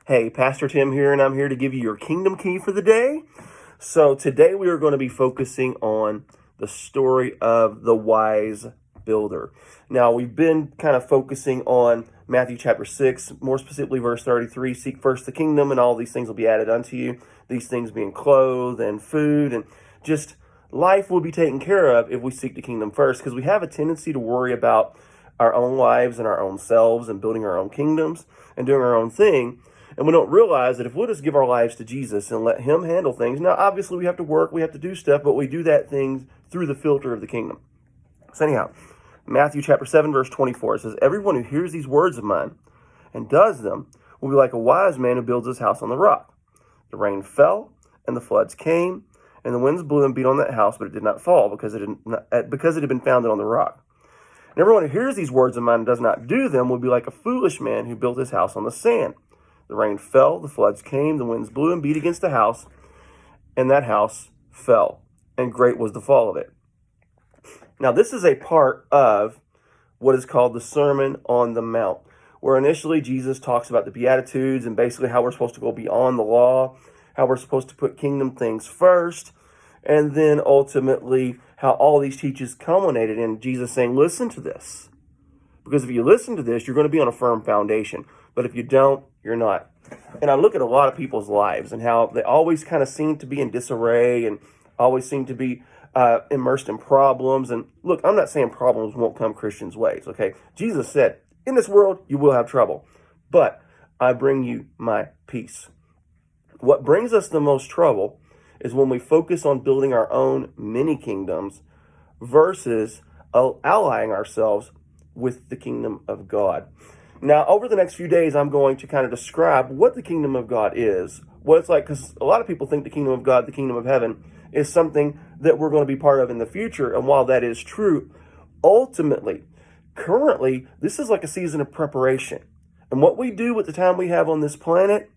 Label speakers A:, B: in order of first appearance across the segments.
A: Hey, Pastor Tim here, and I'm here to give you your kingdom key for the day. So today we are going to be focusing on the story of the wise builder. Now, we've been kind of focusing on Matthew chapter 6, more specifically verse 33, seek first the kingdom and all these things will be added unto you. These things being clothes and food and just life will be taken care of if we seek the kingdom first, because we have a tendency to worry about our own lives and our own selves and building our own kingdoms and doing our own thing. And we don't realize that if we'll just give our lives to Jesus and let him handle things. Now, obviously, we have to work, we have to do stuff, but we do that things through the filter of the kingdom. So anyhow, Matthew chapter 7, verse 24, it says, everyone who hears these words of mine and does them will be like a wise man who builds his house on the rock. The rain fell, and the floods came, and the winds blew and beat on that house, but it did not fall because it had been founded on the rock. And everyone who hears these words of mine and does not do them will be like a foolish man who built his house on the sand. The rain fell, the floods came, the winds blew and beat against the house, and that house fell, and great was the fall of it. Now, this is a part of what is called the Sermon on the Mount, where initially Jesus talks about the Beatitudes and basically how we're supposed to go beyond the law, how we're supposed to put kingdom things first, and then ultimately how all these teachings culminated in Jesus saying, listen to this. Because if you listen to this, you're going to be on a firm foundation. But if you don't, you're not. And I look at a lot of people's lives and how they always kind of seem to be in disarray and always seem to be immersed in problems. And look, I'm not saying problems won't come Christians' ways, okay? Jesus said, in this world, you will have trouble, but I bring you my peace. What brings us the most trouble is when we focus on building our own mini kingdoms versus allying ourselves with the kingdom of God. Now, over the next few days, I'm going to kind of describe what the kingdom of God is, what it's like, because a lot of people think the kingdom of God, the kingdom of heaven, is something that we're going to be part of in the future. And while that is true, ultimately, currently, this is like a season of preparation. And what we do with the time we have on this planet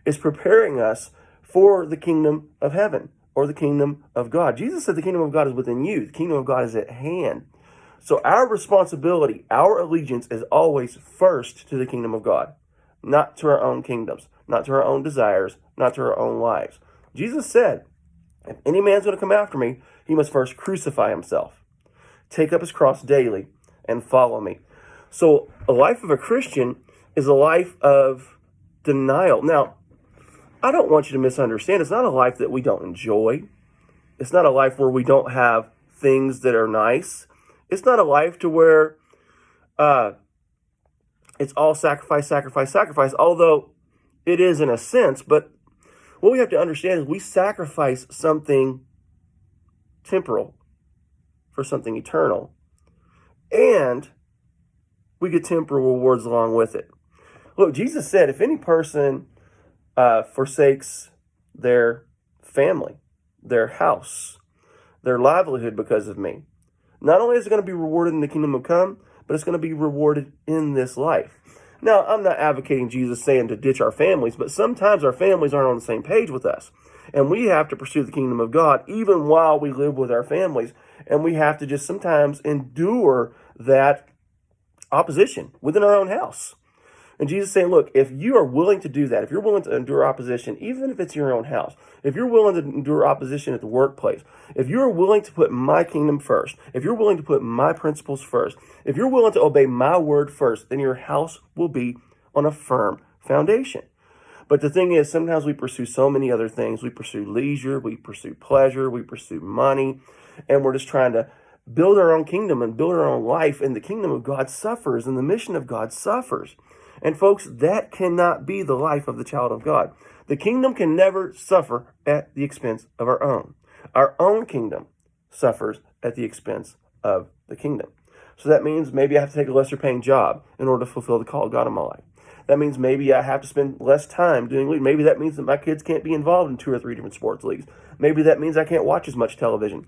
A: is preparing us for the kingdom of heaven or the kingdom of God. Jesus said the kingdom of God is within you. The kingdom of God is at hand. So our responsibility, our allegiance is always first to the kingdom of God, not to our own kingdoms, not to our own desires, not to our own lives. Jesus said, if any man's going to come after me, he must first crucify himself, take up his cross daily, and follow me. So a life of a Christian is a life of denial. Now, I don't want you to misunderstand. It's not a life that we don't enjoy. It's not a life where we don't have things that are nice. It's not a life to where it's all sacrifice, sacrifice, sacrifice, although it is in a sense. But what we have to understand is we sacrifice something temporal for something eternal. And we get temporal rewards along with it. Look, Jesus said, if any person forsakes their family, their house, their livelihood because of me, not only is it going to be rewarded in the kingdom of come, but it's going to be rewarded in this life. Now, I'm not advocating Jesus saying to ditch our families, but sometimes our families aren't on the same page with us. And we have to pursue the kingdom of God even while we live with our families. And we have to just sometimes endure that opposition within our own house. And Jesus is saying, look, if you are willing to do that, if you're willing to endure opposition, even if it's your own house, if you're willing to endure opposition at the workplace, if you're willing to put my kingdom first, if you're willing to put my principles first, if you're willing to obey my word first, then your house will be on a firm foundation. But the thing is, sometimes we pursue so many other things. We pursue leisure, we pursue pleasure, we pursue money, and we're just trying to build our own kingdom and build our own life, and the kingdom of God suffers, and the mission of God suffers. And folks, that cannot be the life of the child of God. The kingdom can never suffer at the expense of our own. Our own kingdom suffers at the expense of the kingdom. So that means maybe I have to take a lesser paying job in order to fulfill the call of God in my life. That means maybe I have to spend less time doing league. Maybe that means that my kids can't be involved in 2 or 3 different sports leagues. Maybe that means I can't watch as much television.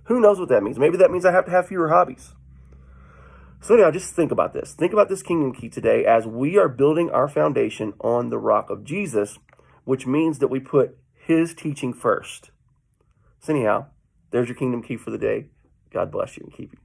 A: Who knows what that means? Maybe that means I have to have fewer hobbies. So anyhow, just think about this. Think about this kingdom key today as we are building our foundation on the rock of Jesus, which means that we put his teaching first. So anyhow, there's your kingdom key for the day. God bless you and keep you.